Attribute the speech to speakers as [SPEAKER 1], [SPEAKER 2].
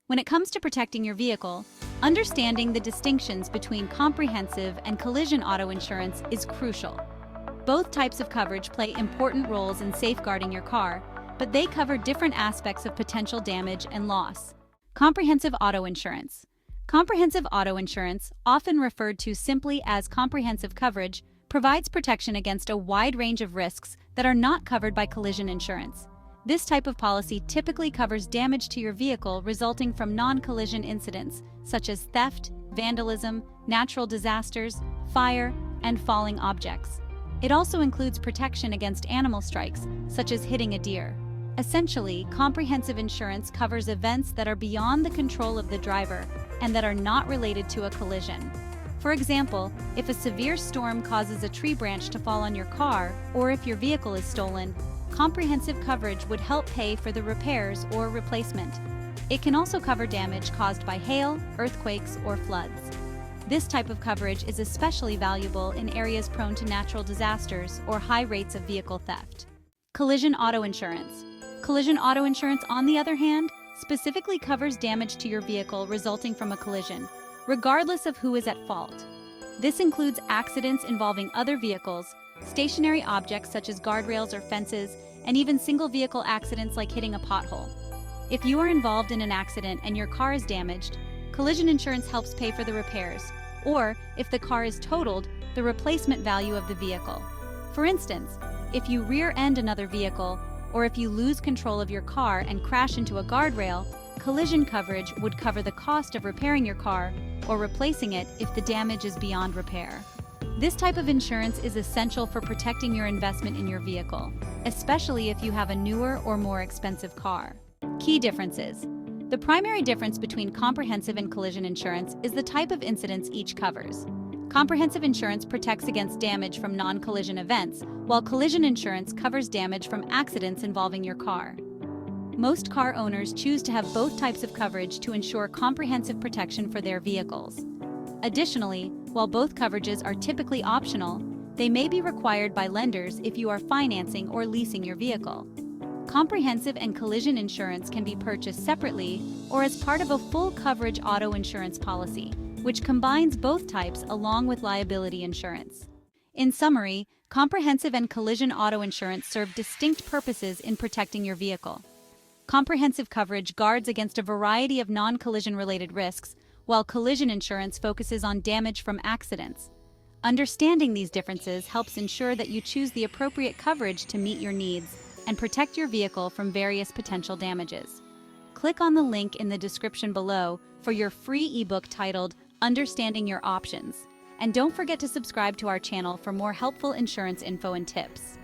[SPEAKER 1] When it comes to protecting your vehicle, understanding the distinctions between comprehensive and collision auto insurance is crucial. Both types of coverage play important roles in safeguarding your car, but they cover different aspects of potential damage and loss. Comprehensive auto insurance. Comprehensive auto insurance, often referred to simply as comprehensive coverage, provides protection against a wide range of risks that are not covered by collision insurance. This type of policy typically covers damage to your vehicle resulting from non-collision incidents, such as theft, vandalism, natural disasters, fire, and falling objects. It also includes protection against animal strikes, such as hitting a deer. Essentially, comprehensive insurance covers events that are beyond the control of the driver and that are not related to a collision. For example, if a severe storm causes a tree branch to fall on your car, or if your vehicle is stolen, comprehensive coverage would help pay for the repairs or replacement. It can also cover damage caused by hail, earthquakes, or floods. This type of coverage is especially valuable in areas prone to natural disasters or high rates of vehicle theft. Collision auto insurance. Collision auto insurance, on the other hand, specifically covers damage to your vehicle resulting from a collision, regardless of who is at fault. This includes accidents involving other vehicles, stationary objects such as guardrails or fences, and even single vehicle accidents like hitting a pothole. If you are involved in an accident and your car is damaged, collision insurance helps pay for the repairs, or if the car is totaled, the replacement value of the vehicle. For instance, if you rear-end another vehicle, or if you lose control of your car and crash into a guardrail, collision coverage would cover the cost of repairing your car or replacing it if the damage is beyond repair. This type of insurance is essential for protecting your investment in your vehicle, especially if you have a newer or more expensive car. Key differences. The primary difference between comprehensive and collision insurance is the type of incidents each covers. Comprehensive insurance protects against damage from non-collision events, while collision insurance covers damage from accidents involving your car. Most car owners choose to have both types of coverage to ensure comprehensive protection for their vehicles. Additionally, while both coverages are typically optional, they may be required by lenders if you are financing or leasing your vehicle. Comprehensive and collision insurance can be purchased separately or as part of a full coverage auto insurance policy, which combines both types along with liability insurance. In summary, comprehensive and collision auto insurance serve distinct purposes in protecting your vehicle. Comprehensive coverage guards against a variety of non-collision related risks, while collision insurance focuses on damage from accidents. Understanding these differences helps ensure that you choose the appropriate coverage to meet your needs and protect your vehicle from various potential damages. Click on the link in the description below for your free ebook titled Understanding Your Options. And don't forget to subscribe to our channel for more helpful insurance info and tips.